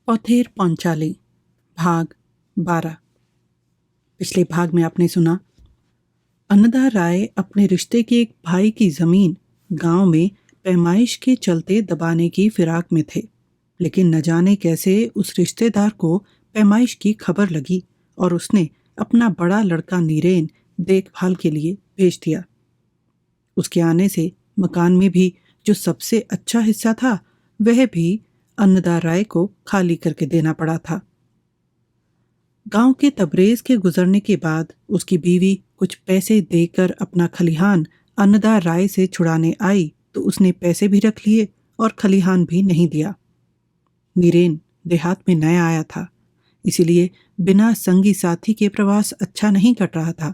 पौथेर पांचाली भाग 12। पिछले भाग में आपने सुना, अन्नदा राय अपने रिश्ते के एक भाई की जमीन गांव में पैमाइश के चलते दबाने की फिराक में थे, लेकिन न जाने कैसे उस रिश्तेदार को पैमाइश की खबर लगी और उसने अपना बड़ा लड़का नीरेन देखभाल के लिए भेज दिया। उसके आने से मकान में भी जो सबसे अच्छा हिस्सा था वह भी अन्नदा राय को खाली करके देना पड़ा था। गांव के तबरेज के गुजरने के बाद उसकी बीवी कुछ पैसे देकर अपना खलिहान अन्नदा राय से छुड़ाने आई तो उसने पैसे भी रख लिए और खलिहान भी नहीं दिया। नीरेन देहात में नया आया था, इसीलिए बिना संगी साथी के प्रवास अच्छा नहीं कट रहा था।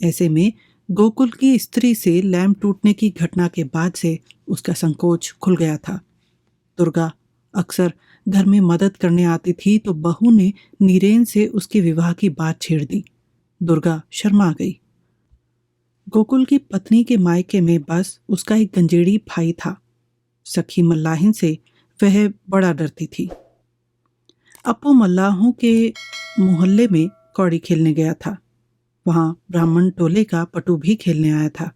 ऐसे में गोकुल की स्त्री से लैम्प टूटने की घटना के बाद से उसका संकोच खुल गया था। दुर्गा अक्सर घर में मदद करने आती थी तो बहू ने नीरेन से उसके विवाह की बात छेड़ दी। दुर्गा शर्मा गई। गोकुल की पत्नी के मायके में बस उसका एक गंजेड़ी भाई था। सखी मल्लाहिन से वह बड़ा डरती थी। अपू मल्लाहों के मोहल्ले में कौड़ी खेलने गया था। वहां ब्राह्मण टोले का पटु भी खेलने आया था।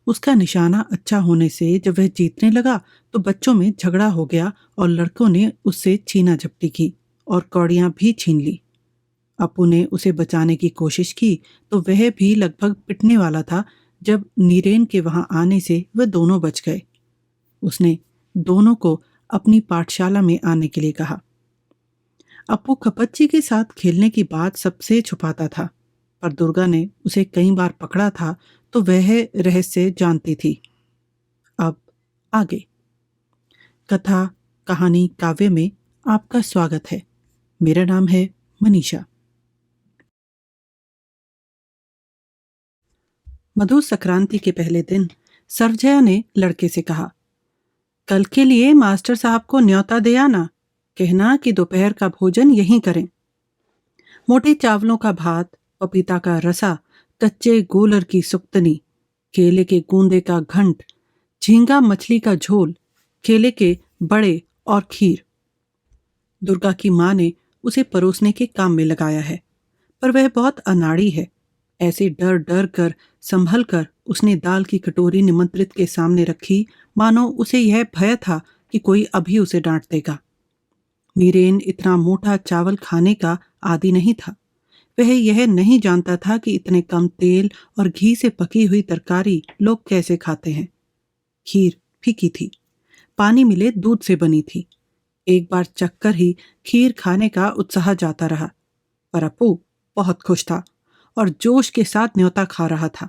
उसका निशाना अच्छा होने से जब वह जीतने लगा तो बच्चों में झगड़ा हो गया और लड़कों ने उससे छीना झपटी की और कौड़ियां भी छीन ली। अपू ने उसे बचाने की कोशिश की तो वह भी लगभग पिटने वाला था जब नीरेन के वहां आने से वह दोनों बच गए। उसने दोनों को अपनी पाठशाला में आने के लिए कहा। अपू खपच्ची के साथ खेलने की बात सबसे छुपाता था, पर दुर्गा ने उसे कई बार पकड़ा था तो वह रहस्य जानती थी। अब आगे कथा कहानी काव्य में आपका स्वागत है। मेरा नाम है मनीषा। मधु संक्रांति के पहले दिन सर्वजया ने लड़के से कहा, कल के लिए मास्टर साहब को न्योता दे आना, कहना कि दोपहर का भोजन यहीं करें। मोटे चावलों का भात, पपीता का रसा, कच्चे गोलर की सुक्तनी, केले के गूंदे का घंट, झींगा मछली का झोल, केले के बड़े और खीर। दुर्गा की माँ ने उसे परोसने के काम में लगाया है, पर वह बहुत अनाड़ी है। ऐसे डर डर कर संभल कर उसने दाल की कटोरी निमंत्रित के सामने रखी, मानो उसे यह भय था कि कोई अभी उसे डांट देगा। नीरेन इतना मोटा चावल खाने का आदी नहीं था। वह यह नहीं जानता था कि इतने कम तेल और घी से पकी हुई तरकारी लोग कैसे खाते हैं। खीर फीकी थी, पानी मिले दूध से बनी थी। एक बार चक्कर ही खीर खाने का उत्साह जाता रहा, पर अपू बहुत खुश था और जोश के साथ न्योता खा रहा था।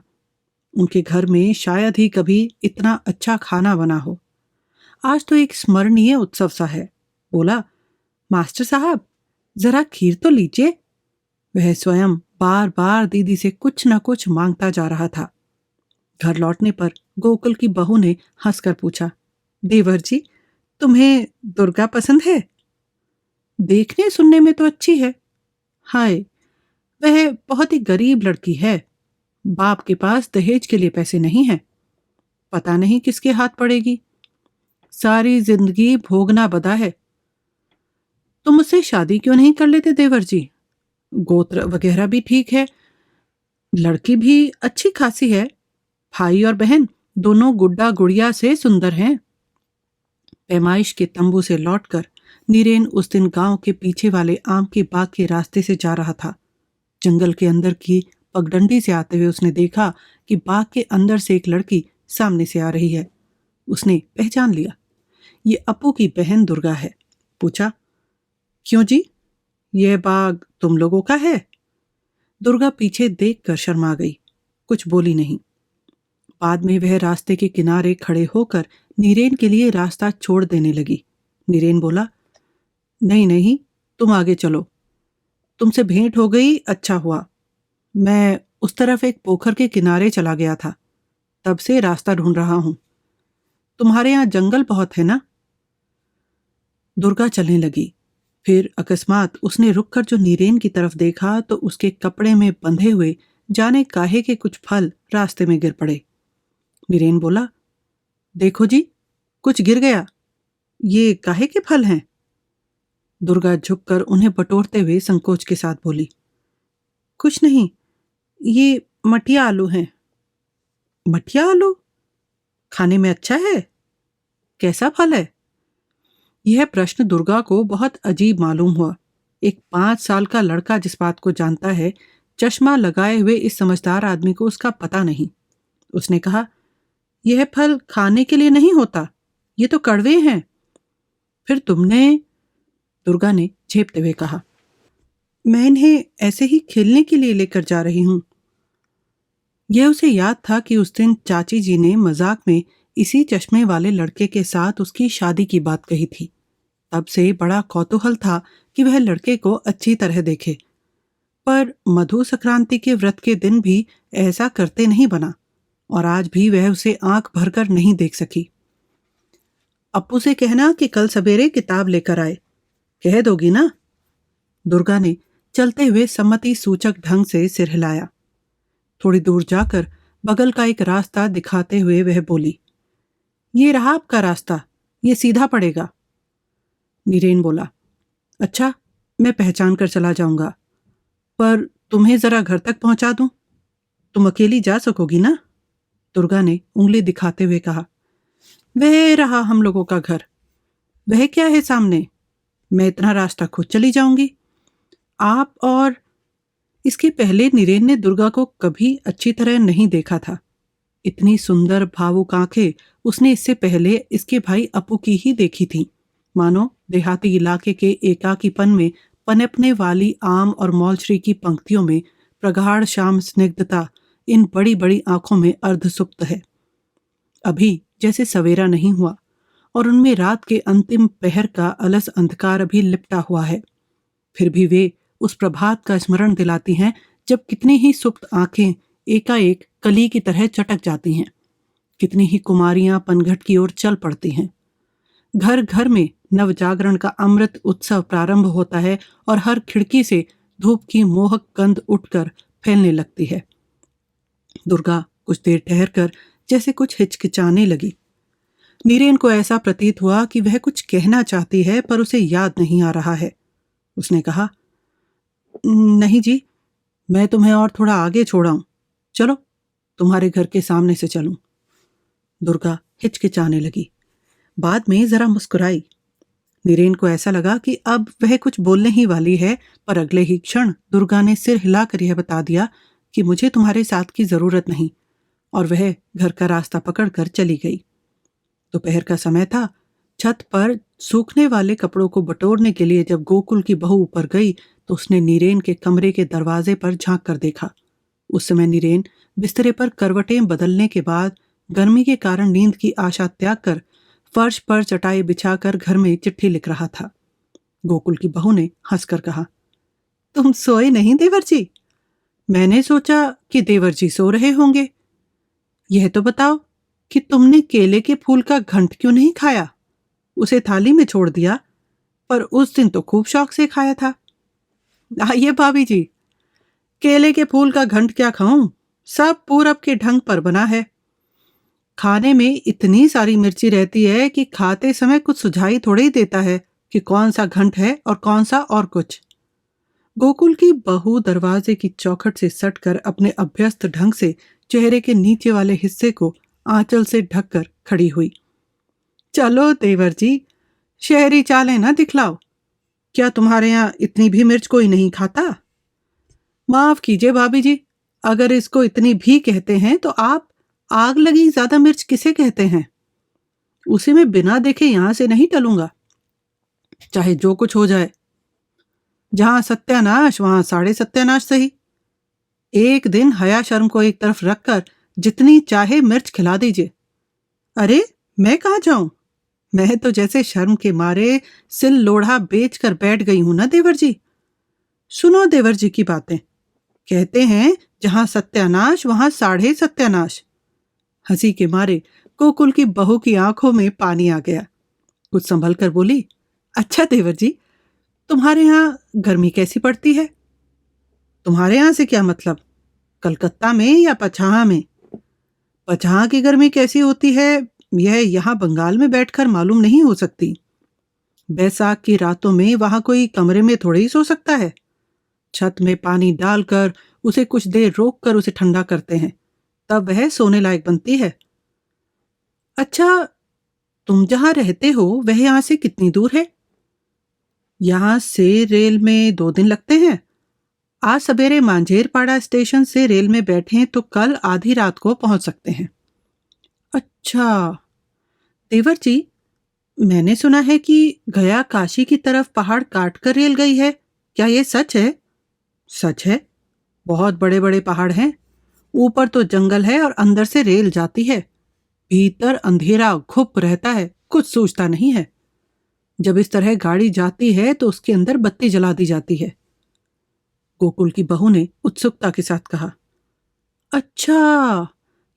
उनके घर में शायद ही कभी इतना अच्छा खाना बना हो। आज तो एक स्मरणीय उत्सव सा है। बोला, मास्टर साहब जरा खीर तो लीजिए। वह स्वयं बार बार दीदी से कुछ न कुछ मांगता जा रहा था। घर लौटने पर गोकुल की बहू ने हंसकर पूछा, देवर जी तुम्हें दुर्गा पसंद है? देखने सुनने में तो अच्छी है। हाय, वह बहुत ही गरीब लड़की है। बाप के पास दहेज के लिए पैसे नहीं हैं। पता नहीं किसके हाथ पड़ेगी। सारी जिंदगी भोगना बदा है। तुम मुझसे शादी क्यों नहीं कर लेते देवर जी? गोत्र वगैरह भी ठीक है, लड़की भी अच्छी खासी है, भाई और बहन दोनों गुड्डा गुड़िया से सुंदर हैं। पैमाइश के तंबू से लौटकर नीरेन उस दिन गांव के पीछे वाले आम के बाग के रास्ते से जा रहा था। जंगल के अंदर की पगडंडी से आते हुए उसने देखा कि बाग के अंदर से एक लड़की सामने से आ रही है। उसने पहचान लिया, ये अपू की बहन दुर्गा है। पूछा, क्यों जी, यह बाग तुम लोगों का है? दुर्गा पीछे देखकर शर्मा गई, कुछ बोली नहीं। बाद में वह रास्ते के किनारे खड़े होकर नीरेन के लिए रास्ता छोड़ देने लगी। नीरेन बोला, नहीं नहीं, तुम आगे चलो। तुमसे भेंट हो गई, अच्छा हुआ। मैं उस तरफ एक पोखर के किनारे चला गया था, तब से रास्ता ढूंढ रहा हूं। तुम्हारे यहाँ जंगल बहुत है ना? दुर्गा चलने लगी। फिर अकस्मात उसने रुक कर जो नीरेन की तरफ देखा तो उसके कपड़े में बंधे हुए जाने काहे के कुछ फल रास्ते में गिर पड़े। नीरेन बोला, देखो जी, कुछ गिर गया। ये काहे के फल हैं? दुर्गा झुककर उन्हें बटोरते हुए संकोच के साथ बोली, कुछ नहीं, ये मटिया आलू हैं। मटिया आलू? खाने में अच्छा है? कैसा फल है? यह प्रश्न दुर्गा को बहुत अजीब मालूम हुआ। एक 5 साल का लड़का जिस बात को जानता है, चश्मा लगाए हुए इस समझदार आदमी को उसका पता नहीं। उसने कहा, यह फल खाने के लिए नहीं होता, ये तो कड़वे हैं। फिर तुमने? दुर्गा ने झेपते हुए कहा, मैं इन्हें ऐसे ही खेलने के लिए लेकर जा रही हूं। यह उसे याद था कि उस दिन चाची जी ने मजाक में इसी चश्मे वाले लड़के के साथ उसकी शादी की बात कही थी। तब से बड़ा कौतूहल था कि वह लड़के को अच्छी तरह देखे, पर मधु संक्रांति के व्रत के दिन भी ऐसा करते नहीं बना, और आज भी वह उसे आंख भरकर नहीं देख सकी। अप्पू से कहना कि कल सवेरे किताब लेकर आए, कह दोगी ना? दुर्गा ने चलते हुए सम्मति सूचक ढंग से सिर हिलाया। थोड़ी दूर जाकर बगल का एक रास्ता दिखाते हुए वह बोली, ये रहा आपका रास्ता, ये सीधा पड़ेगा। नीरेन बोला, अच्छा, मैं पहचान कर चला जाऊंगा, पर तुम्हें जरा घर तक पहुंचा दूं? तुम अकेली जा सकोगी ना? दुर्गा ने उंगली दिखाते हुए कहा, वह रहा हम लोगों का घर। वह क्या है सामने? मैं इतना रास्ता खुद चली जाऊंगी। आप और... इसके पहले नीरेन ने दुर्गा को कभी अच्छी तरह नहीं देखा था। इतनी सुंदर भावुक आंखें उसने इससे पहले इसके भाई अप्पू की ही देखी थी। मानो देहाती इलाके के एकाकीपन में पनपने वाली आम और मौलश्री की पंक्तियों में प्रगाढ़ शाम स्निग्धता इन बड़ी बड़ी आंखों में अर्धसुप्त है। अभी जैसे सवेरा नहीं हुआ और उनमें रात के अंतिम पहर का अलस अंधकार अभी लिपटा हुआ है। फिर भी वे उस प्रभात का स्मरण दिलाती हैं जब कितनी ही सुप्त आंखें एकाएक कली की तरह चटक जाती हैं। कितनी ही कुमारियां पनघट की ओर चल पड़ती हैं। घर घर में नवजागरण का अमृत उत्सव प्रारंभ होता है और हर खिड़की से धूप की मोहक गंध उठकर फैलने लगती है। दुर्गा कुछ देर ठहरकर जैसे कुछ हिचकिचाने लगी। नीरेन को ऐसा प्रतीत हुआ कि वह कुछ कहना चाहती है पर उसे याद नहीं आ रहा है। उसने कहा, नहीं जी, मैं तुम्हें और थोड़ा आगे छोड़ाऊं, चलो तुम्हारे घर के सामने से चलूं। दुर्गा हिचकिचाने लगी, बाद में जरा मुस्कुराई। नीरेन को ऐसा लगा कि अब वह कुछ बोलने ही वाली है, पर अगले ही क्षण दुर्गा ने सिर हिलाकर यह बता दिया कि मुझे तुम्हारे साथ की जरूरत नहीं, और वह घर का रास्ता पकड़कर चली गई। दोपहर का समय था। छत पर सूखने वाले कपड़ों को बटोरने के लिए जब गोकुल की बहू ऊपर गई तो उसने नीरेन के कमरे के दरवाजे पर झांक कर देखा। उस समय नीरेन बिस्तरे पर करवटें बदलने के बाद गर्मी के कारण नींद की आशा त्याग कर फर्श पर चटाई बिछाकर घर में चिट्ठी लिख रहा था। गोकुल की बहू ने हंसकर कहा, तुम सोए नहीं देवर जी? मैंने सोचा कि देवर जी सो रहे होंगे। यह तो बताओ कि तुमने केले के फूल का घंट क्यों नहीं खाया? उसे थाली में छोड़ दिया, पर उस दिन तो खूब शौक से खाया था। आइए भाभी जी, केले के फूल का घंट क्या खाऊं, सब पूरब के ढंग पर बना है। खाने में इतनी सारी मिर्ची रहती है कि खाते समय कुछ सुझाई थोड़ी ही देता है कि कौन सा घंट है और कौन सा और कुछ। गोकुल की बहू दरवाजे की चौखट से सटकर अपने अभ्यस्त ढंग से चेहरे के नीचे वाले हिस्से को आंचल से ढककर खड़ी हुई। चलो देवर जी, शहरी चालें ना दिखलाओ। क्या तुम्हारे यहाँ इतनी भी मिर्च कोई नहीं खाता? माफ कीजिए भाभी जी, अगर इसको इतनी भी कहते हैं तो आप आग लगी ज्यादा मिर्च किसे कहते हैं? उसे मैं बिना देखे यहां से नहीं टलूंगा, चाहे जो कुछ हो जाए। जहां सत्यानाश वहां साढ़े सत्यानाश सही। एक दिन हया शर्म को एक तरफ रखकर जितनी चाहे मिर्च खिला दीजिए। अरे मैं कहाँ जाऊं? मैं तो जैसे शर्म के मारे सिल लोढ़ा बेच कर बैठ गई हूं ना देवर जी। सुनो देवर जी की बातें, कहते हैं जहां सत्यानाश वहां साढ़े सत्यानाश। हंसी के मारे गोकुल की बहू की आंखों में पानी आ गया। कुछ संभल कर बोली, अच्छा देवर जी, तुम्हारे यहाँ गर्मी कैसी पड़ती है? तुम्हारे यहाँ से क्या मतलब, कलकत्ता में या पछाहा में? पछाहा की गर्मी कैसी होती है यह यहाँ बंगाल में बैठकर मालूम नहीं हो सकती। बैसाख की रातों में वहां कोई कमरे में थोड़े ही सो सकता है। छत में पानी डालकर उसे कुछ देर रोक कर उसे ठंडा करते हैं, तब वह सोने लायक बनती है। अच्छा, तुम जहां रहते हो वह यहाँ से कितनी दूर है? यहाँ से रेल में 2 दिन लगते हैं। आज सवेरे मांझेरपाड़ा स्टेशन से रेल में बैठें तो कल आधी रात को पहुंच सकते हैं। अच्छा देवर जी, मैंने सुना है कि गया काशी की तरफ पहाड़ काट कर रेल गई है, क्या ये सच है? सच है, बहुत बड़े बड़े पहाड़ हैं। ऊपर तो जंगल है और अंदर से रेल जाती है। भीतर अंधेरा घुप रहता है, कुछ सूझता नहीं है। जब इस तरह गाड़ी जाती है तो उसके अंदर बत्ती जला दी जाती है। गोकुल की बहू ने उत्सुकता के साथ कहा। अच्छा,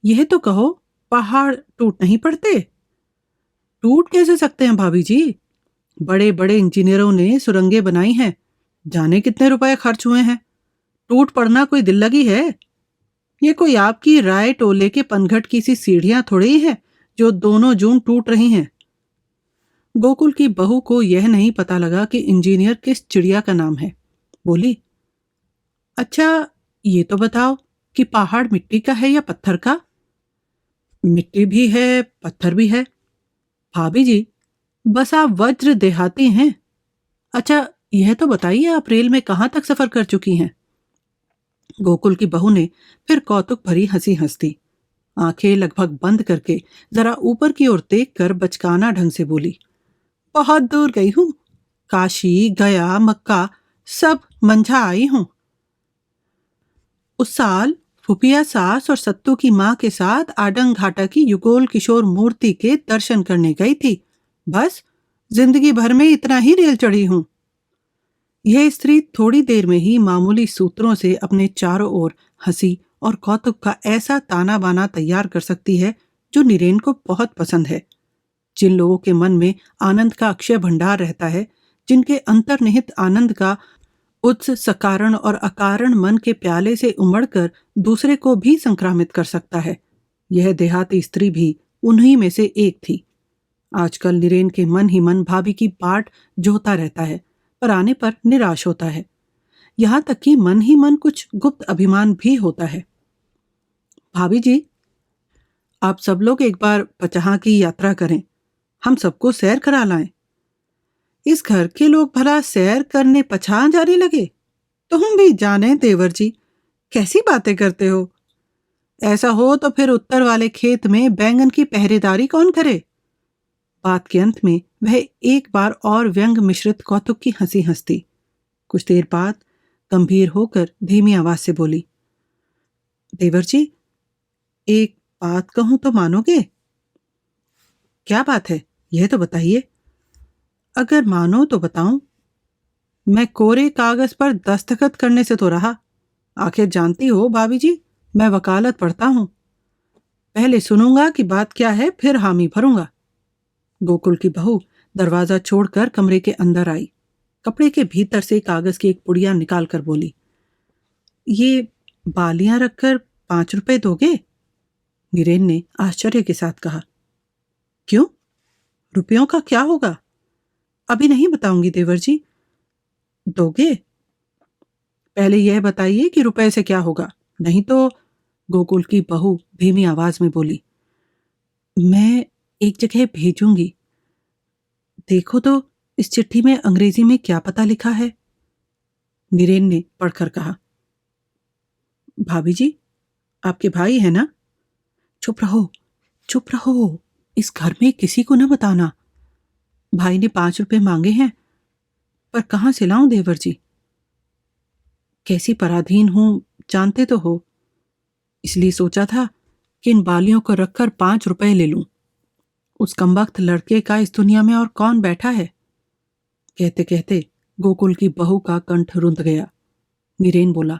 यह तो कहो, पहाड़ टूट नहीं पड़ते? टूट कैसे सकते हैं भाभी जी? बड़े बड़े इंजीनियरों ने सुरंगें बनाई हैं, जाने कितने रुपए खर्च हुए हैं। टूट पड़ना कोई दिल लगी है? ये कोई आपकी राय टोले के पनघट की सी सीढ़ियां थोड़ी हैं जो दोनों जून टूट रही हैं। गोकुल की बहू को यह नहीं पता लगा कि इंजीनियर किस चिड़िया का नाम है। बोली, अच्छा ये तो बताओ कि पहाड़ मिट्टी का है या पत्थर का? मिट्टी भी है, पत्थर भी है। भाभी जी, बस आप वज्र देहाती हैं। अच्छा, यह तो बताइए आप रेल में कहाँ तक सफर कर चुकी हैं? गोकुल की बहू ने फिर कौतुक भरी हंसी हंस दी। आंखें लगभग बंद करके जरा ऊपर की ओर देखकर बचकाना ढंग से बोली, बहुत दूर गई हूं। काशी, गया, मक्का सब मंझा आई हूं। उस साल फुफिया सास और सत्तू की माँ के साथ आडंग घाटा की युगोल किशोर मूर्ति के दर्शन करने गई थी। बस जिंदगी भर में इतना ही रेल चढ़ी हूं। यह स्त्री थोड़ी देर में ही मामूली सूत्रों से अपने चारों ओर हंसी और कौतुक का ऐसा ताना बाना तैयार कर सकती है जो नीरेन को बहुत पसंद है। जिन लोगों के मन में आनंद का अक्षय भंडार रहता है, जिनके अंतर्निहित आनंद का उत्स सकारण और अकारण मन के प्याले से उमड़कर दूसरे को भी संक्रामित कर सकता है, यह देहाती स्त्री भी उन्हीं में से एक थी। आजकल नीरेन के मन ही मन भाभी की बाट जोता रहता है, पर आने पर निराश होता है। यहाँ तक कि मन ही मन कुछ गुप्त अभिमान भी होता है। भाभी जी, आप सब लोग एक बार पचहा की यात्रा करें, हम सबको सैर करा लाएं। इस घर के लोग भला सैर करने पछान जाने लगे? तुम भी जाने देवर जी, कैसी बातें करते हो? ऐसा हो तो फिर उत्तर वाले खेत में बैंगन की पहरेदारी कौन करे? बात के अंत में वह एक बार और व्यंग मिश्रित कौतुक की हंसी हंसती। कुछ देर बाद गंभीर होकर धीमी आवाज से बोली, देवर जी, एक बात कहूं तो मानोगे? क्या बात है, यह तो बताइए। अगर मानो तो बताऊं। मैं कोरे कागज पर दस्तखत करने से तो रहा। आखिर जानती हो भाभी जी, मैं वकालत पढ़ता हूं। पहले सुनूंगा कि बात क्या है, फिर हामी भरूंगा। गोकुल की बहू दरवाजा छोड़कर कमरे के अंदर आई। कपड़े के भीतर से कागज की एक पुड़िया निकाल कर बोली, ये बालियां रखकर 5 रुपए दोगे? नीरेन ने आश्चर्य के साथ कहा। क्यों, रुपयों का क्या होगा? अभी नहीं बताऊंगी देवर जी। दोगे? पहले यह बताइए कि रुपए से क्या होगा, नहीं तो। गोकुल की बहू धीमी आवाज में बोली, मैं एक जगह भेजूंगी। देखो तो इस चिट्ठी में अंग्रेजी में क्या पता लिखा है? नीरेन ने पढ़कर कहा। भाभी जी, आपके भाई है ना? चुप रहो, चुप रहो, इस घर में किसी को न बताना। भाई ने 5 रुपए मांगे हैं, पर कहां से लाऊं देवर जी? कैसी पराधीन हूं, जानते तो हो। इसलिए सोचा था कि इन बालियों को रखकर 5 रुपए ले लूं। उस कमबख्त लड़के का इस दुनिया में और कौन बैठा है? कहते कहते गोकुल की बहू का कंठ रुंध गया। नीरेन बोला,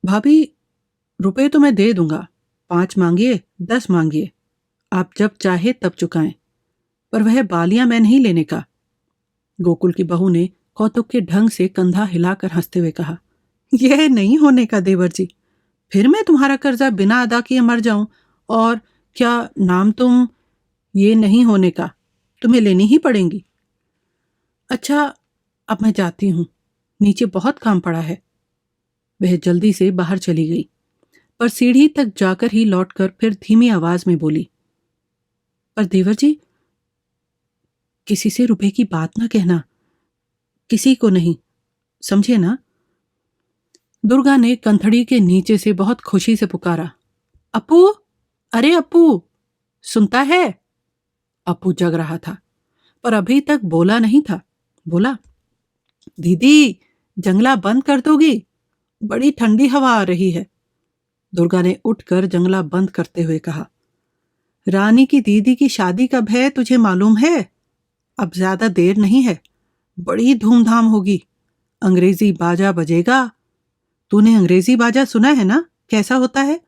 भाभी, रुपए तो मैं दे दूंगा। 5 मांगिए, 10 मांगिए, आप जब चाहे तब चुकाएं, पर वह बालियां मैं नहीं लेने का। गोकुल की बहू ने कौतुक के ढंग से कंधा हिलाकर हंसते हुए कहा, यह नहीं होने का देवर जी। फिर मैं तुम्हारा कर्जा बिना अदा किए मर जाऊं, और क्या नाम तुम? ये नहीं होने का, तुम्हें लेनी ही पड़ेंगी। अच्छा, अब मैं जाती हूँ, नीचे बहुत काम पड़ा है। वह जल्दी से बाहर चली गई, पर सीढ़ी तक जाकर ही लौटकर फिर धीमी आवाज में बोली, पर देवर जी, किसी से रुपए की बात ना कहना, किसी को नहीं, समझे ना? दुर्गा ने कंथड़ी के नीचे से बहुत खुशी से पुकारा, अपू, अरे अपू, सुनता है? अपू जग रहा था, पर अभी तक बोला नहीं था। बोला, दीदी, जंगला बंद कर दोगी? बड़ी ठंडी हवा आ रही है। दुर्गा ने उठकर जंगला बंद करते हुए कहा, रानी की दीदी की शादी कब है तुझे मालूम है? अब ज्यादा देर नहीं है, बड़ी धूमधाम होगी। अंग्रेजी बाजा बजेगा। तूने अंग्रेजी बाजा सुना है ना, कैसा होता है?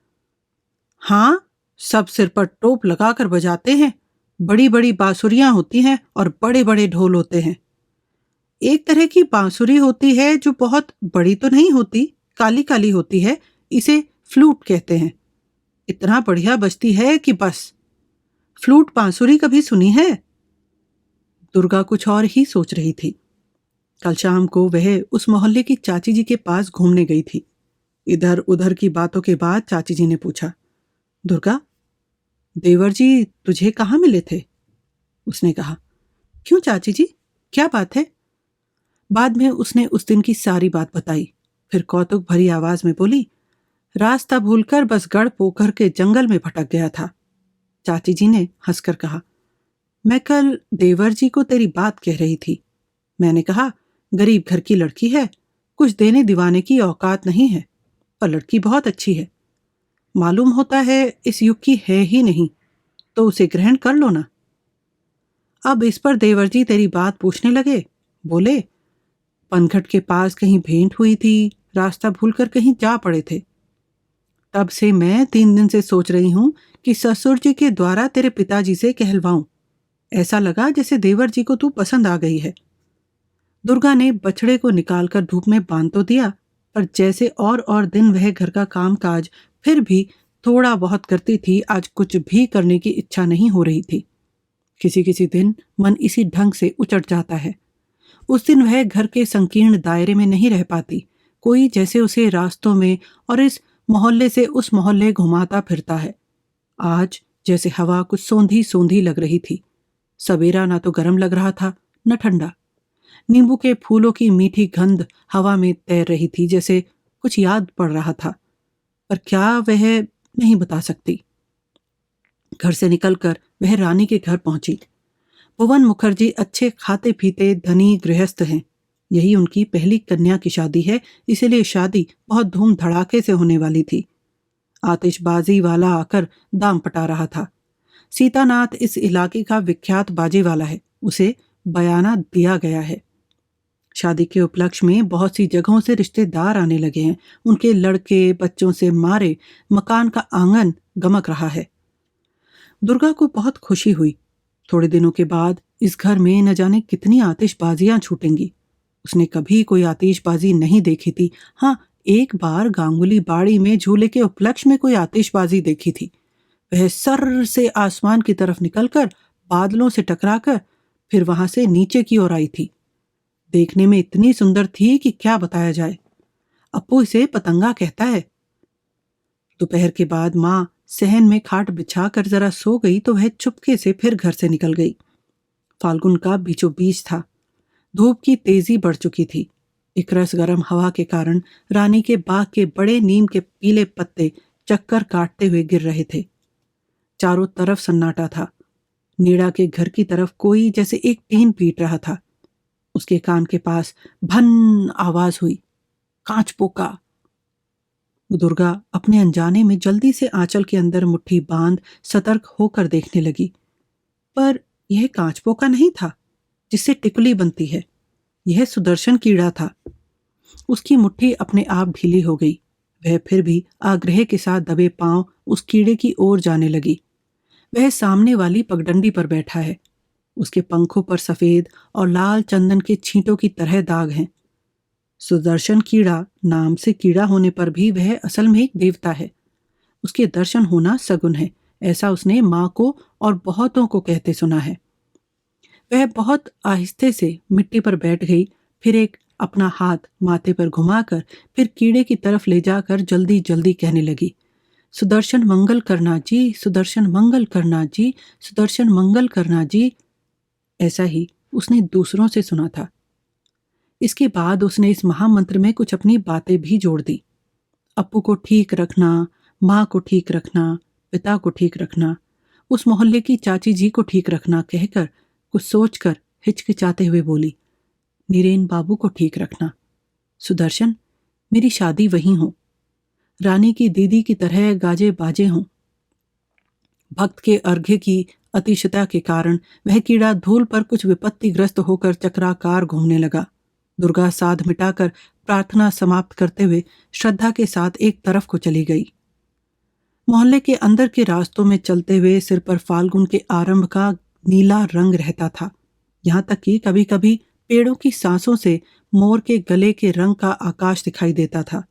हाँ, सब सिर पर टोप लगाकर बजाते हैं। बड़ी बड़ी बांसुरियां होती हैं और बड़े बड़े ढोल होते हैं। एक तरह की बांसुरी होती है जो बहुत बड़ी तो नहीं होती, काली काली होती है, इसे फ्लूट कहते हैं। इतना बढ़िया बजती है कि बस। फ्लूट बांसुरी कभी सुनी है? दुर्गा कुछ और ही सोच रही थी। कल शाम को वह उस मोहल्ले की चाची जी के पास घूमने गई थी। इधर उधर की बातों के बाद चाची जी ने पूछा, दुर्गा, देवर जी तुझे कहाँ मिले थे? उसने कहा, क्यों चाची जी, क्या बात है? बाद में उसने उस दिन की सारी बात बताई। फिर कौतुक भरी आवाज में बोली, रास्ता भूलकर बस गढ़ पोखर के जंगल में भटक गया था। चाची जी ने हंसकर कहा, मैं कल देवर जी को तेरी बात कह रही थी। मैंने कहा, गरीब घर की लड़की है, कुछ देने दिवाने की औकात नहीं है, पर लड़की बहुत अच्छी है। मालूम होता है इस युग की है ही नहीं, तो उसे ग्रहण कर लो ना। अब इस पर देवर जी तेरी बात पूछने लगे। बोले, पनघट के पास कहीं भेंट हुई थी, रास्ता भूलकर कहीं जा पड़े थे। तब से मैं 3 दिन से सोच रही हूं कि ससुर जी के द्वारा तेरे पिताजी से कहलवाऊं। ऐसा लगा जैसे देवर जी को तू पसंद आ गई है। दुर्गा ने बछड़े को निकालकर धूप में बांध तो दिया, पर जैसे और दिन वह घर का काम काज फिर भी थोड़ा बहुत करती थी, आज कुछ भी करने की इच्छा नहीं हो रही थी। किसी किसी दिन मन इसी ढंग से उचट जाता है। उस दिन वह घर के संकीर्ण दायरे में नहीं रह पाती। कोई जैसे उसे रास्तों में और इस मोहल्ले से उस मोहल्ले घुमाता फिरता है। आज जैसे हवा कुछ सोंधी सोंधी लग रही थी। सवेरा ना तो गर्म लग रहा था न ठंडा। नींबू के फूलों की मीठी गंध हवा में तैर रही थी, जैसे कुछ याद पड़ रहा था, पर क्या वह नहीं बता सकती। घर से निकलकर वह रानी के घर पहुंची। भुवन मुखर्जी अच्छे खाते पीते धनी गृहस्थ हैं। यही उनकी पहली कन्या की शादी है, इसीलिए शादी बहुत धूम धड़ाके से होने वाली थी। आतिशबाजी वाला आकर दाम पटा रहा था। सीतानाथ इस इलाके का विख्यात बाजे वाला है, उसे बयाना दिया गया है। शादी के उपलक्ष्य में बहुत सी जगहों से रिश्तेदार आने लगे हैं। उनके लड़के बच्चों से मारे मकान का आंगन गमक रहा है। दुर्गा को बहुत खुशी हुई। थोड़े दिनों के बाद इस घर में न जाने कितनी आतिशबाजियां छूटेंगी। उसने कभी कोई आतिशबाजी नहीं देखी थी। हाँ, एक बार गांगुली बाड़ी में झूले के उपलक्ष्य में कोई आतिशबाजी देखी थी। वह सर से आसमान की तरफ निकलकर बादलों से टकराकर फिर वहां से नीचे की ओर आई थी। देखने में इतनी सुंदर थी कि क्या बताया जाए। अप्पू इसे पतंगा कहता है। दोपहर के बाद माँ सहन में खाट बिछा कर जरा सो गई तो वह चुपके से फिर घर से निकल गई। फाल्गुन का बीचों बीच था। धूप की तेजी बढ़ चुकी थी। एक रस गर्म हवा के कारण रानी के बाग के बड़े नीम के पीले पत्ते चक्कर काटते हुए गिर रहे थे। चारों तरफ सन्नाटा था। नीड़ा के घर की तरफ कोई जैसे एक टीन पीट रहा था। उसके कान के पास भन आवाज हुई, कांच पोका। दुर्गा अपने अनजाने में जल्दी से आंचल के अंदर मुट्ठी बांध सतर्क होकर देखने लगी, पर यह कांच पोका नहीं था जिससे टिकुली बनती है। यह सुदर्शन कीड़ा था। उसकी मुट्ठी अपने आप ढीली हो गई। वह फिर भी आग्रह के साथ दबे पांव उस कीड़े की ओर जाने लगी। वह सामने वाली पगडंडी पर बैठा है। उसके पंखों पर सफेद और लाल चंदन के छींटों की तरह दाग हैं। सुदर्शन कीड़ा नाम से कीड़ा होने पर भी वह असल में एक देवता है। उसके दर्शन होना सगुन है, ऐसा उसने माँ को और बहुतों को कहते सुना है। वह बहुत आहिस्ते से मिट्टी पर बैठ गई, फिर एक अपना हाथ माथे पर घुमाकर फिर कीड़े की तरफ ले जाकर जल्दी जल्दी कहने लगी, सुदर्शन मंगल करना जी, सुदर्शन मंगल करना जी, सुदर्शन मंगल करना जी। ऐसा ही उसने दूसरों से सुना था। इसके बाद उसने इस महामंत्र में कुछ अपनी बातें भी जोड़ दी। अप्पू को ठीक रखना, माँ को ठीक रखना, पिता को ठीक रखना, उस मोहल्ले की चाची जी को ठीक रखना कहकर कुछ सोचकर हिचकिचाते हुए बोली, नीरेन बाबू को ठीक रखना। सुदर्शन, मेरी शादी वहीं हो, रानी की दीदी की तरह गाजे बाजे हों। भक्त के अर्घ्य की अतिशयता के कारण वह कीड़ा धूल पर कुछ विपत्तिग्रस्त होकर चक्राकार घूमने लगा। दुर्गा साध मिटाकर प्रार्थना समाप्त करते हुए श्रद्धा के साथ एक तरफ को चली गई। मोहल्ले के अंदर के रास्तों में चलते हुए सिर पर फाल्गुन के आरंभ का नीला रंग रहता था। यहाँ तक कि कभी कभी पेड़ों की सांसों से मोर के गले के रंग का आकाश दिखाई देता था।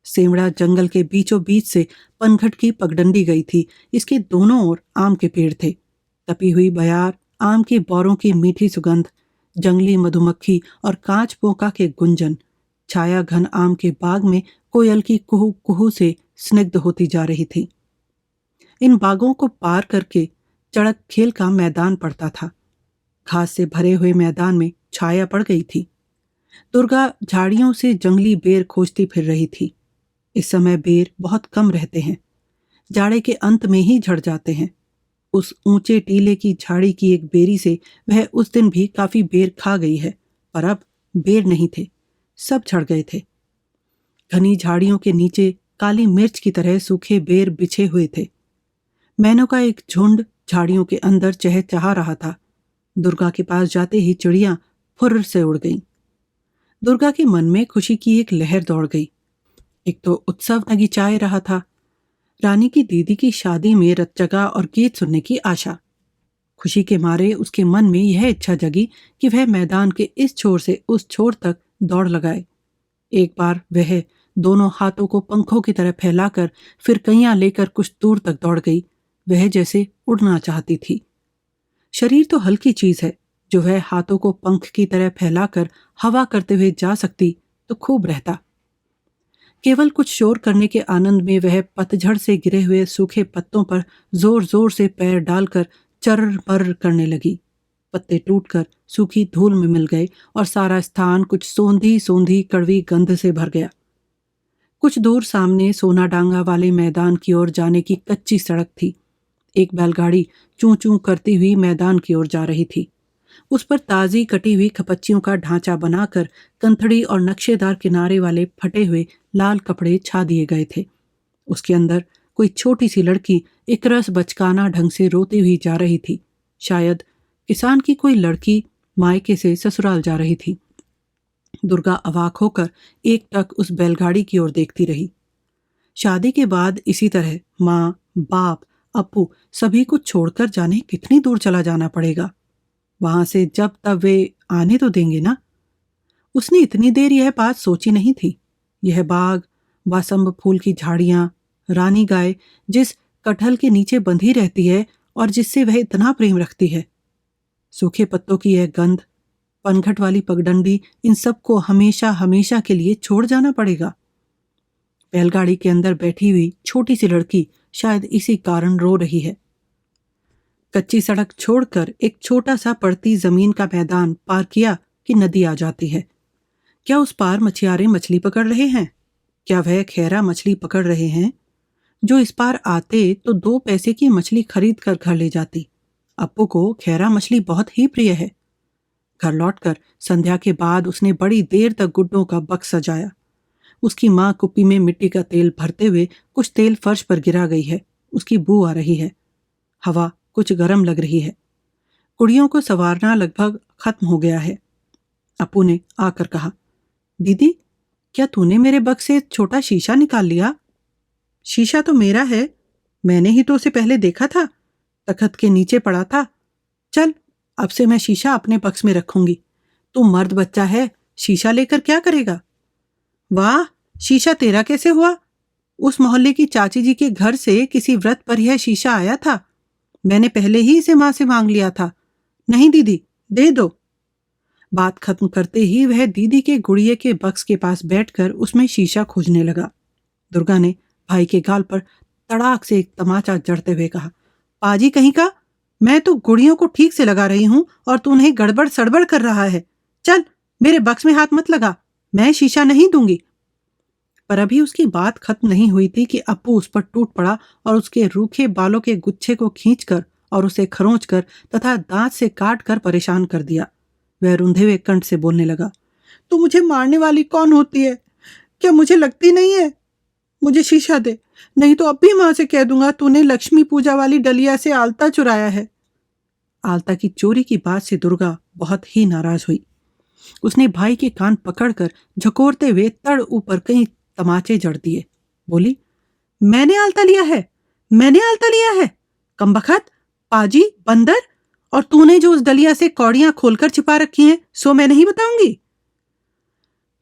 सेमड़ा जंगल के बीचों बीच से पनघट की पगडंडी गई थी। इसके दोनों ओर आम के पेड़ थे। तपी हुई बयार, आम के बौरों की मीठी सुगंध, जंगली मधुमक्खी और कांच पोका के गुंजन, छाया घन आम के बाग में कोयल की कुहू कुहू से स्निग्ध होती जा रही थी। इन बागों को पार करके चड़क खेल का मैदान पड़ता था। घास से भरे हुए मैदान में छाया पड़ गई थी। दुर्गा झाड़ियों से जंगली बेर खोजती फिर रही थी। इस समय बेर बहुत कम रहते हैं, जाड़े के अंत में ही झड़ जाते हैं। उस ऊंचे टीले की झाड़ी की एक बेरी से वह उस दिन भी काफी बेर खा गई है, पर अब बेर नहीं थे, सब झड़ गए थे। घनी झाड़ियों के नीचे काली मिर्च की तरह सूखे बेर बिछे हुए थे। मैनों का एक झुंड झाड़ियों के अंदर चहचहा रहा था। दुर्गा के पास जाते ही चिड़ियां फुर्र से उड़ गईं। दुर्गा के मन में खुशी की एक लहर दौड़ गई। एक तो उत्सव नगीचाए रहा था, रानी की दीदी की शादी में रतजगा और गीत सुनने की आशा। खुशी के मारे उसके मन में यह इच्छा जगी कि वह मैदान के इस छोर से उस छोर तक दौड़ लगाए। एक बार वह दोनों हाथों को पंखों की तरह फैलाकर फिर कैया लेकर कुछ दूर तक दौड़ गई। वह जैसे उड़ना चाहती थी। शरीर तो हल्की चीज है, जो वह हाथों को पंख की तरह फैलाकर हवा करते हुए जा सकती तो खूब रहता। केवल कुछ शोर करने के आनंद में वह पतझड़ से गिरे हुए सूखे पत्तों पर जोर जोर से पैर डालकर चर्र पर्र करने लगी। पत्ते टूटकर सूखी धूल में मिल गए और सारा स्थान कुछ सोंधी सोंधी कड़वी गंध से भर गया। कुछ दूर सामने सोना डांगा वाले मैदान की ओर जाने की कच्ची सड़क थी। एक बैलगाड़ी चूं चूं करती हुई मैदान की ओर जा रही थी। उस पर ताजी कटी हुई खपच्चियों का ढांचा बनाकर कंथड़ी और नक्शेदार किनारे वाले फटे हुए लाल कपड़े छा दिए गए थे। उसके अंदर कोई छोटी सी लड़की एकरस बचकाना ढंग से रोती हुई जा रही थी। शायद किसान की कोई लड़की मायके से ससुराल जा रही थी। दुर्गा अवाक होकर एकटक उस बैलगाड़ी की ओर देखती रही। शादी के बाद इसी तरह माँ, बाप, अप्पू सभी को छोड़कर जाने कितनी दूर चला जाना पड़ेगा। वहां से जब तब वे आने तो देंगे ना। उसने इतनी देर यह बात सोची नहीं थी। यह बाग, वासंब फूल की झाड़ियां, रानी गाय जिस कटहल के नीचे बंधी रहती है और जिससे वह इतना प्रेम रखती है, सूखे पत्तों की यह गंध, पनघट वाली पगडंडी, इन सब को हमेशा हमेशा के लिए छोड़ जाना पड़ेगा। बैलगाड़ी के अंदर बैठी हुई छोटी सी लड़की शायद इसी कारण रो रही है। कच्ची सड़क छोड़कर एक छोटा सा पड़ती जमीन का मैदान पार किया कि नदी आ जाती है। क्या उस पार मछियारे मछली पकड़ रहे हैं? क्या वह खैरा मछली पकड़ रहे हैं? जो इस पार आते तो 2 पैसे की मछली खरीद कर घर ले जाती। अप्पू को खैरा मछली बहुत ही प्रिय है। घर लौटकर संध्या के बाद उसने बड़ी देर तक गुड्डों का बक्स सजाया। उसकी माँ कुप्पी में मिट्टी का तेल भरते हुए कुछ तेल फर्श पर गिरा गई है। उसकी बू आ रही है। हवा कुछ गर्म लग रही है। कुड़ियों को संवारना लगभग खत्म हो गया है। अप्पू ने आकर कहा, दीदी, क्या तूने मेरे बक्स से छोटा शीशा निकाल लिया? शीशा तो मेरा है, मैंने ही तो उसे पहले देखा था, तखत के नीचे पड़ा था। चल, अब से मैं शीशा अपने बक्स में रखूंगी। तू मर्द बच्चा है, शीशा लेकर क्या करेगा? वाह, शीशा तेरा कैसे हुआ? उस मोहल्ले की चाची जी के घर से किसी व्रत पर यह शीशा आया था। मैंने पहले ही इसे माँ से मांग लिया था। नहीं दीदी, दे दो। बात खत्म करते ही वह दीदी के गुड़िए के बक्स के पास बैठकर उसमें शीशा खोजने लगा। दुर्गा ने भाई के गाल पर तड़ाक से एक तमाचा जड़ते हुए कहा, पाजी कहीं का, मैं तो गुड़ियों को ठीक से लगा रही हूं और तू उन्हें गड़बड़ सड़बड़ कर रहा है। चल, मेरे बक्स में हाथ मत लगा, मैं शीशा नहीं दूंगी। पर अभी उसकी बात खत्म नहीं हुई थी कि अप्पू उस पर टूट पड़ा और उसके रूखे बालों के गुच्छे को खींचकर और उसे खरोंचकर तथा दांत से काट कर परेशान कर दिया। वह रुंधे हुए कंठ से बोलने लगा, तू मुझे मारने वाली कौन होती है? क्या मुझे लगती नहीं है? मुझे शीशा दे, नहीं तो अब भी मां से कह दूंगा तूने लक्ष्मी पूजा वाली डलिया से आलता चुराया है। आलता की चोरी की बात से दुर्गा बहुत ही नाराज हुई। उसने भाई के कान पकड़कर झकोरते हुए तड़ ऊपर कहीं तमाचे जड़ दिए। बोली, मैंने आलता लिया है, मैंने आलता लिया है, कमबख्त, पाजी, बंदर, और तूने जो उस डलिया से कौड़ियां खोलकर छिपा रखी हैं सो मैं नहीं बताऊंगी।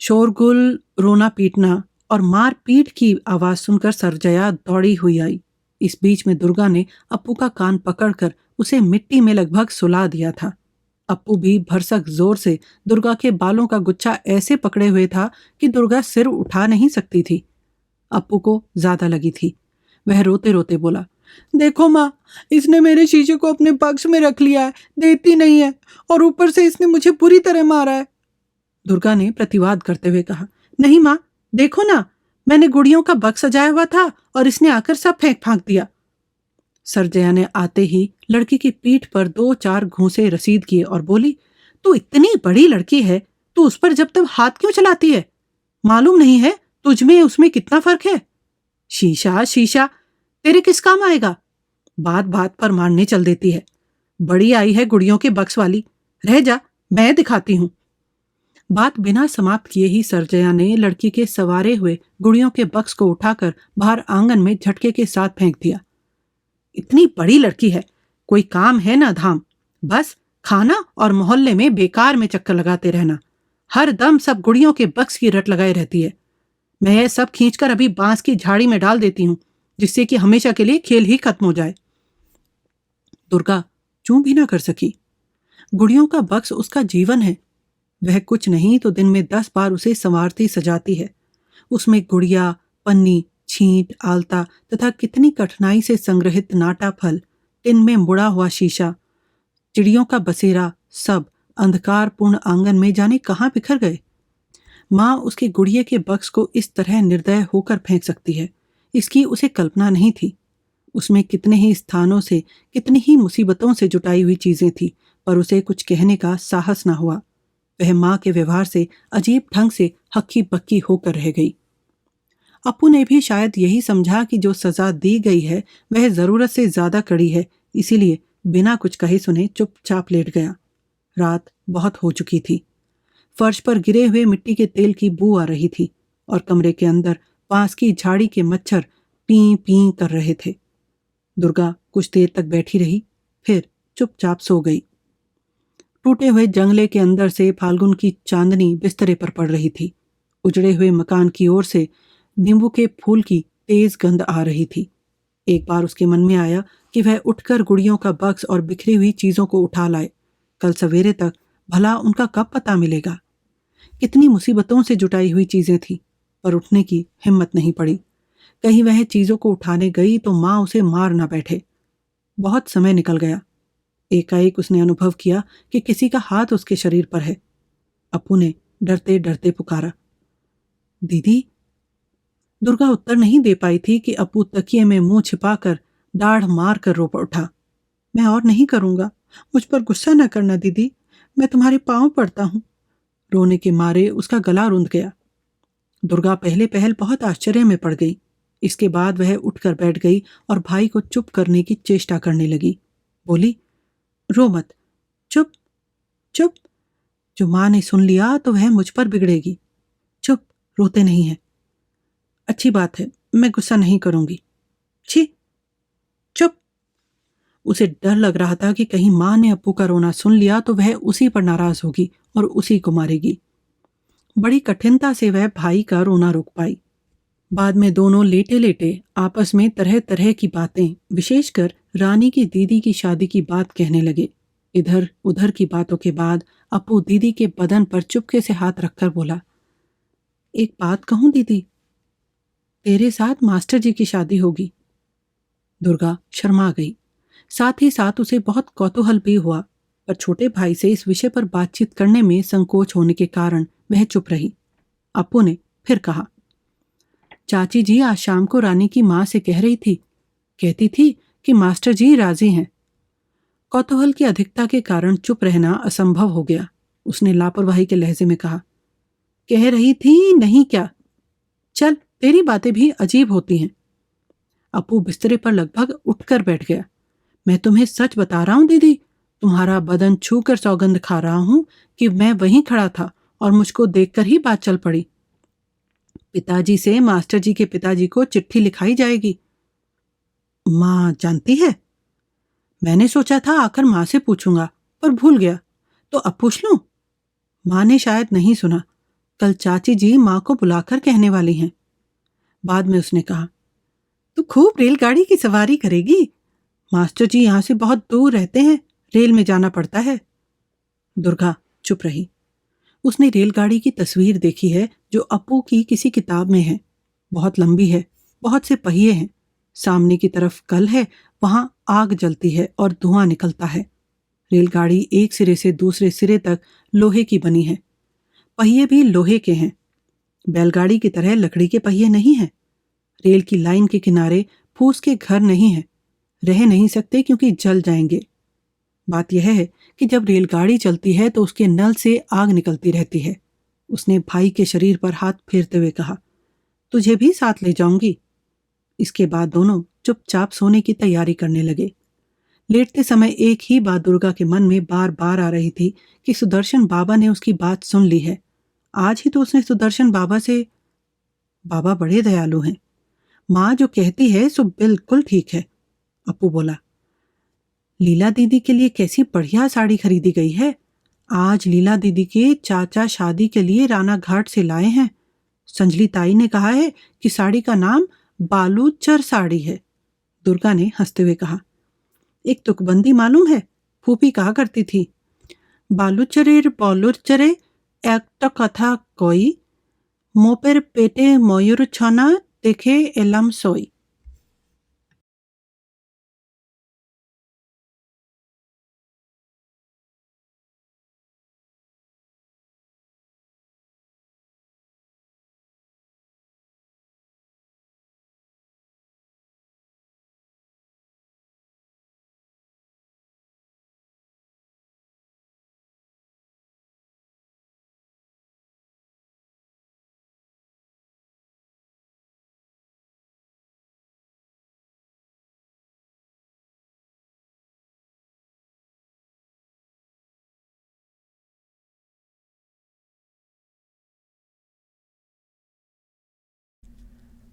शोरगुल, रोना पीटना और मार पीट की आवाज सुनकर सरजया दौड़ी हुई आई। इस बीच में दुर्गा ने अप्पू का कान पकड़कर उसे मिट्टी में लगभग सुला दिया था। अप्पू भी भरसक जोर से दुर्गा के बालों का गुच्छा ऐसे पकड़े हुए था कि दुर्गा सिर उठा नहीं सकती थी। अप्पू को ज्यादा लगी थी। वह रोते रोते बोला, देखो माँ, इसने मेरे शीशे को अपने बक्स में रख लिया है, देती नहीं है, और ऊपर से इसने मुझे बुरी तरह मारा है। दुर्गा ने प्रतिवाद करते हुए कहा, नहीं माँ, देखो ना, मैंने गुड़ियों का बक्स सजाया हुआ था और इसने आकर सब फेंक फांक दिया। सरजया ने आते ही लड़की की पीठ पर 2-4 घूंसे रसीद किए और बोली, तू इतनी बड़ी लड़की है, तू उस पर जब तक हाथ क्यों चलाती है? मालूम नहीं है तुझमें उसमें कितना फर्क है? शीशा शीशा तेरे किस काम आएगा? बात बात पर मारने चल देती है। बड़ी आई है गुड़ियों के बक्स वाली, रह जा, मैं दिखाती हूं। बात बिना समाप्त किए ही सरजया ने लड़की के सवारे हुए गुड़ियों के बक्स को उठाकर बाहर आंगन में झटके के साथ फेंक दिया। इतनी बड़ी लड़की है, कोई काम है ना धाम, बस खाना और मोहल्ले में बेकार में चक्कर लगाते रहना। हर दम सब गुड़ियों के बक्स की रट लगाए रहती है। मैं ये सब खींचकर अभी बांस की झाड़ी में डाल देती हूँ, जिससे कि हमेशा के लिए खेल ही खत्म हो जाए। दुर्गा चूं भी ना कर सकी। गुड़ियों का बक्स उसका जीवन है। वह कुछ नहीं तो दिन में 10 बार उसे संवारती सजाती है। उसमें गुड़िया, पन्नी, छींट, आलता तथा कितनी कठिनाई से संग्रहित नाटा फल, टिन में मुड़ा हुआ शीशा, चिड़ियों का बसेरा, सब अंधकारपूर्ण आंगन में जाने कहाँ बिखर गए। माँ उसके गुड़िए के बक्स को इस तरह निर्दय होकर फेंक सकती है, इसकी उसे कल्पना नहीं थी। उसमें कितने ही स्थानों से, कितनी ही मुसीबतों से जुटाई हुई चीजें थी, पर उसे कुछ कहने का साहस न हुआ। वह माँ के व्यवहार से अजीब ढंग से हक्की बक्की होकर रह गई। अप्पू ने भी शायद यही समझा कि जो सजा दी गई है वह जरूरत से ज्यादा कड़ी है, इसीलिए बिना कुछ कहे सुने चुपचाप लेट गया। रात बहुत हो चुकी थी। फर्श पर गिरे हुए मिट्टी के तेल की बू आ रही थी और कमरे के अंदर पास की झाड़ी के मच्छर पी पी कर रहे थे। दुर्गा कुछ देर तक बैठी रही, फिर चुपचाप सो गई। टूटे हुए जंगले के अंदर से फाल्गुन की चांदनी बिस्तरे पर पड़ रही थी। उजड़े हुए मकान की ओर से नींबू के फूल की तेज गंध आ रही थी। एक बार उसके मन में आया कि वह उठकर गुड़ियों का बक्स और बिखरी हुई चीजों को उठा लाए। कल सवेरे तक भला उनका कब पता मिलेगा। कितनी मुसीबतों से जुटाई हुई चीजें थी, पर उठने की हिम्मत नहीं पड़ी। कहीं वह चीजों को उठाने गई तो माँ उसे मार ना बैठे। बहुत समय निकल गया। एकाएक उसने अनुभव किया कि किसी का हाथ उसके शरीर पर है। अप्पू ने डरते डरते पुकारा, दीदी। दुर्गा उत्तर नहीं दे पाई थी कि अप्पू तकिए में मुंह छिपाकर दाढ़ मार कर रो उठा, मैं और नहीं करूंगा, मुझ पर गुस्सा न करना दीदी, मैं तुम्हारे पांव पड़ता हूं। रोने के मारे उसका गला रुंध गया। दुर्गा पहले पहल बहुत आश्चर्य में पड़ गई। इसके बाद वह उठकर बैठ गई और भाई को चुप करने की चेष्टा करने लगी। बोली, रो मत, चुप चुप, जो माँ ने सुन लिया तो वह मुझ पर बिगड़ेगी। चुप, रोते नहीं है। अच्छी बात है, मैं गुस्सा नहीं करूंगी। छी, चुप। उसे डर लग रहा था कि कहीं माँ ने अप्पू का रोना सुन लिया तो वह उसी पर नाराज होगी और उसी को मारेगी। बड़ी कठिनता से वह भाई का रोना रोक पाई। बाद में दोनों लेटे लेटे आपस में तरह तरह की बातें, विशेषकर रानी की दीदी की शादी की बात कहने लगे। इधर उधर की बातों के बाद अपू दीदी के बदन पर चुपके से हाथ रखकर बोला, एक बात कहूं दीदी, तेरे साथ मास्टर जी की शादी होगी। दुर्गा शर्मा गई। साथ ही साथ उसे बहुत कौतूहल भी हुआ, पर छोटे भाई से इस विषय पर बातचीत करने में संकोच होने के कारण वह चुप रही। अपू ने फिर कहा, चाची जी आज शाम को रानी की माँ से कह रही थी, कहती थी कि मास्टर जी राजी हैं। कौतूहल की अधिकता के कारण चुप रहना असंभव हो गया। उसने लापरवाही के लहजे में कहा, कह रही थी नहीं क्या? चल, तेरी बातें भी अजीब होती हैं। अपू बिस्तरे पर लगभग उठकर बैठ गया। मैं तुम्हें सच बता रहा हूं दीदी, तुम्हारा बदन छूकर सौगंध खा रहा हूं कि मैं वहीं खड़ा था और मुझको देखकर ही बात चल पड़ी। पिताजी से मास्टर जी के पिताजी को चिट्ठी लिखाई जाएगी। माँ जानती है? मैंने सोचा था आकर माँ से पूछूंगा, पर भूल गया, तो अब पूछ लूं? माँ ने शायद नहीं सुना। कल चाची जी माँ को बुलाकर कहने वाली हैं। बाद में उसने कहा, तू खूब रेलगाड़ी की सवारी करेगी। मास्टर जी यहां से बहुत दूर रहते हैं, रेल में जाना पड़ता है। दुर्गा चुप रही। उसने रेलगाड़ी की तस्वीर देखी है जो अपू की किसी किताब में है। बहुत लंबी है, बहुत से पहिए हैं। सामने की तरफ कल है, वहां आग जलती है और धुआं निकलता है। रेलगाड़ी एक सिरे से दूसरे सिरे तक लोहे की बनी है। पहिए भी लोहे के हैं। बैलगाड़ी की तरह लकड़ी के पहिए नहीं हैं। रेल की लाइन के किनारे फूस के घर नहीं हैं। रह नहीं सकते क्योंकि जल जाएंगे। बात यह है कि जब रेलगाड़ी चलती है तो उसके नल से आग निकलती रहती है। उसने भाई के शरीर पर हाथ फेरते हुए कहा, तुझे भी साथ ले जाऊंगी। इसके बाद दोनों चुपचाप सोने की तैयारी करने लगे। लेटते समय एक ही बात दुर्गा के मन में बार बार आ रही थी कि सुदर्शन बाबा ने उसकी बात सुन ली है। आज ही तो उसने सुदर्शन बाबा से, बाबा बड़े दयालु हैं, माँ जो कहती है सो बिल्कुल ठीक है। अपू बोला, लीला दीदी के लिए कैसी बढ़िया साड़ी खरीदी गई है। आज लीला दीदी के चाचा शादी के लिए राना घाट से लाए हैं। संजली ताई ने कहा है कि साड़ी का नाम बालूचर साड़ी है। दुर्गा ने हंसते हुए कहा, एक तुकबंदी मालूम है? फूफी कहा करती थी, बालूचरेर बलुचरे एक कथा कोई, मोपेर पेटे मयूर छना देखे एलम सोई।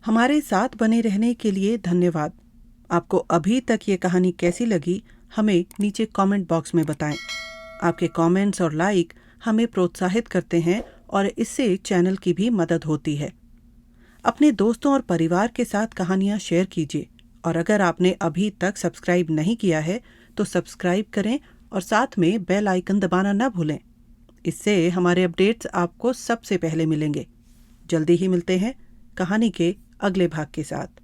हमारे साथ बने रहने के लिए धन्यवाद। आपको अभी तक ये कहानी कैसी लगी हमें नीचे कमेंट बॉक्स में बताएं। आपके कमेंट्स और लाइक हमें प्रोत्साहित करते हैं और इससे चैनल की भी मदद होती है। अपने दोस्तों और परिवार के साथ कहानियाँ शेयर कीजिए और अगर आपने अभी तक सब्सक्राइब नहीं किया है तो सब्सक्राइब करें और साथ में बेल आइकन दबाना ना भूलें। इससे हमारे अपडेट्स आपको सबसे पहले मिलेंगे। जल्दी ही मिलते हैं कहानी के अगले भाग के साथ।